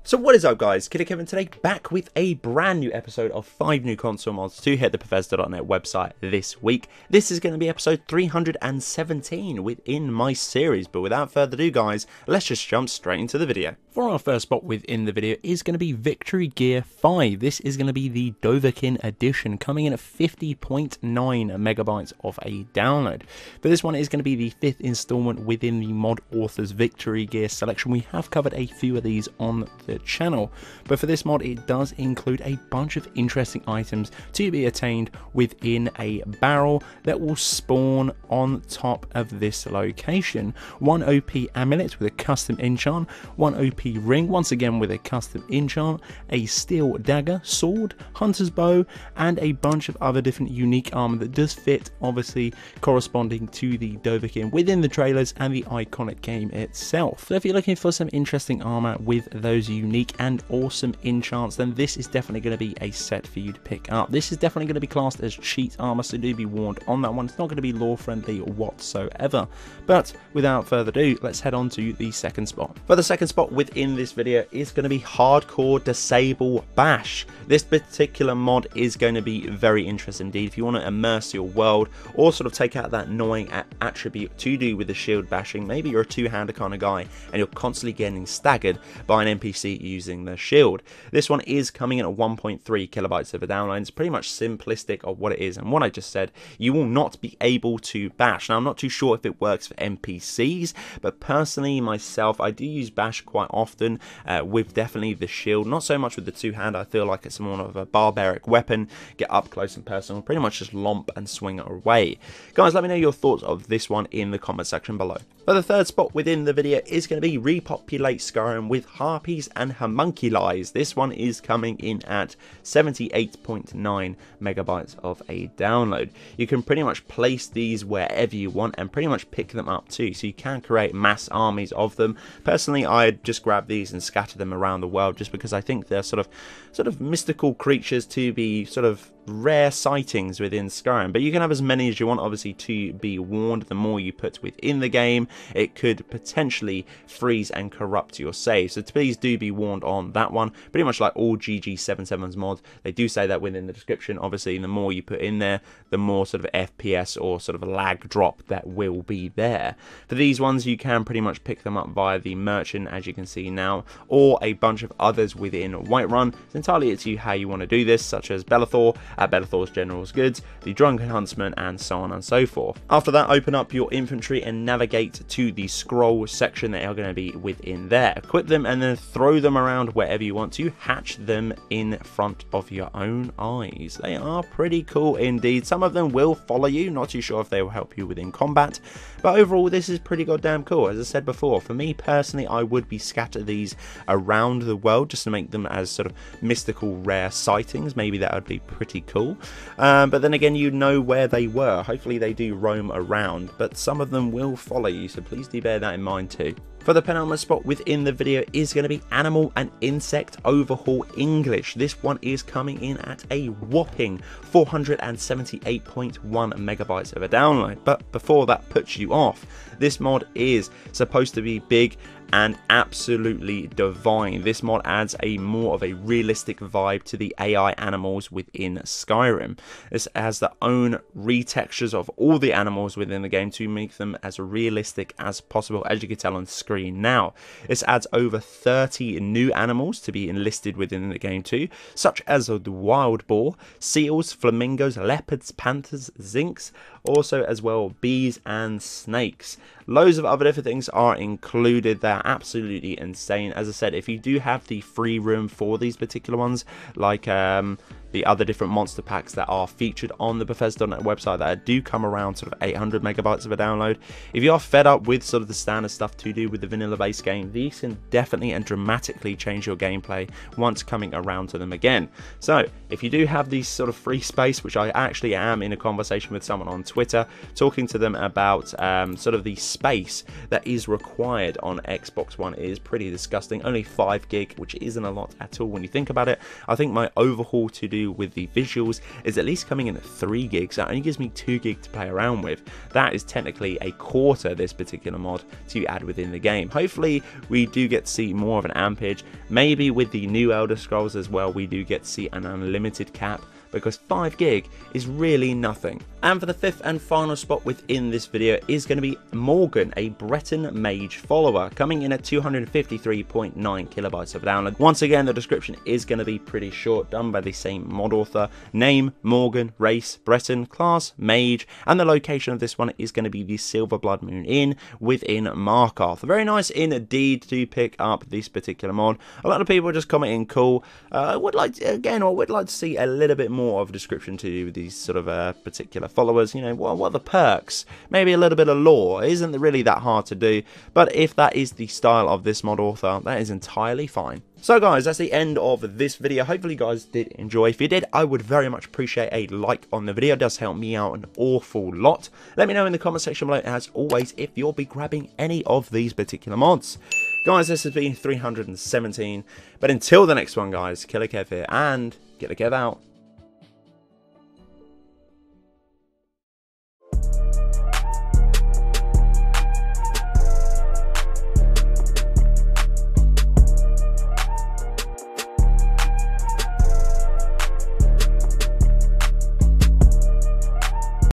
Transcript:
So what is up guys, Killerkev today back with a brand new episode of 5 new console mods to hit the Bethesda.net website this week. This is going to be episode 317 within my series, but without further ado guys, let's just jump straight into the video. For our first spot within the video is going to be Victory Gear 5. This is going to be the Dovahkiin edition, coming in at 50.9 megabytes of a download. But this one is going to be the 5th installment within the mod author's Victory Gear selection. We have covered a few of these on the channel, but for this mod it does include a bunch of interesting items to be attained within a barrel that will spawn on top of this location. One OP amulet with a custom enchant, one OP ring once again with a custom enchant, a steel dagger, sword, hunter's bow, and a bunch of other different unique armor that does fit, obviously corresponding to the Dovahkiin within the trailers and the iconic game itself. So if you're looking for some interesting armor with those unique and awesome enchants, then this is definitely going to be a set for you to pick up. This is definitely going to be classed as cheat armor, so do be warned on that one. It's not going to be lore friendly whatsoever. But without further ado, let's head on to the second spot. For the second spot within this video is going to be Hardcore Disable Bash. This particular mod is going to be very interesting indeed if you want to immerse your world or sort of take out that annoying attribute to do with the shield bashing. Maybe you're a two-hander kind of guy and you're constantly getting staggered by an NPC using the shield. This one is coming in at 1.3 kilobytes of a download. It's pretty much simplistic of what it is, and what I just said, you will not be able to bash. Now I'm not too sure if it works for NPCs, but personally myself I do use bash quite often with definitely the shield, not so much with the two-hand. I feel like it's more of a barbaric weapon, get up close and personal, pretty much just lomp and swing it away. Guys, let me know your thoughts of this one in the comment section below. For the third spot within the video is going to be Repopulate Scar with Harpies and Homunculi. This one is coming in at 78.9 megabytes of a download. You can pretty much place these wherever you want and pretty much pick them up too, so you can create mass armies of them. Personally, I just grab these and scatter them around the world just because I think they're sort of mystical creatures to be sort of rare sightings within Skyrim, but you can have as many as you want. Obviously, to be warned, the more you put within the game, it could potentially freeze and corrupt your save, so please do be warned on that one. Pretty much like all GG77's mods, they do say that within the description. Obviously, the more you put in there, the more sort of FPS or sort of lag drop that will be there. For these ones, you can pretty much pick them up via the merchant, as you can see now, or a bunch of others within Whiterun. It's entirely up to you how you want to do this, such as Belethor at Belethor's General's Goods, the Drunken Huntsman, and so on and so forth. After that, open up your inventory and navigate to the scroll section that are going to be within there. Equip them and then throw them around wherever you want to. Hatch them in front of your own eyes. They are pretty cool indeed. Some of them will follow you, not too sure if they will help you within combat, but overall this is pretty goddamn cool. As I said before, for me personally, I would be scatter these around the world just to make them as sort of mystical rare sightings. Maybe that would be pretty cool, but then again, you know where they were. Hopefully they do roam around, but some of them will follow you, so please do bear that in mind too. For the penultimate spot within the video is going to be Animal and Insect Overhaul English. This one is coming in at a whopping 478.1 megabytes of a download. But before that puts you off, this mod is supposed to be big and absolutely divine. This mod adds a more of a realistic vibe to the AI animals within Skyrim. This has the own retextures of all the animals within the game to make them as realistic as possible, as you can tell on screen now. This adds over 30 new animals to be enlisted within the game too, such as the wild boar, seals, flamingos, leopards, panthers, zincs, also as well bees and snakes. Loads of other different things are included. They're absolutely insane. As I said, if you do have the free room for these particular ones, like the other different monster packs that are featured on the Bethesda.net website that do come around sort of 800 megabytes of a download, if you are fed up with sort of the standard stuff to do with the vanilla based game, these can definitely and dramatically change your gameplay once coming around to them again. So if you do have these sort of free space, which I actually am in a conversation with someone on Twitter, talking to them about sort of the space that is required on Xbox One, is pretty disgusting. Only 5 gig, which isn't a lot at all when you think about it. I think my overhaul to do do with the visuals is at least coming in at 3 gigs. That only gives me 2 gig to play around with. That is technically a quarter, this particular mod, to add within the game. Hopefully we do get to see more of an ampage. Maybe with the new Elder Scrolls as well, we do get to see an unlimited cap, because 5 gig is really nothing. And for the 5th and final spot within this video is going to be Morgan, a Breton Mage follower, coming in at 253.9 kilobytes of download. Once again, the description is going to be pretty short, done by the same mod author. Name, Morgan, race, Breton, class, Mage, and the location of this one is going to be the Silver Blood Moon Inn within Markarth. Very nice indeed to pick up this particular mod. A lot of people are just commenting cool. I would like to see a little bit more of a description to do with these sort of particular followers. You know, what are the perks? Maybe a little bit of lore. It isn't really that hard to do, but if that is the style of this mod author, that is entirely fine. So guys, that's the end of this video. Hopefully you guys did enjoy. If you did, I would very much appreciate a like on the video. It does help me out an awful lot. Let me know in the comment section below, as always, if you'll be grabbing any of these particular mods. Guys, this has been 317. But until the next one, guys, Killerkev here, and Killerkev out.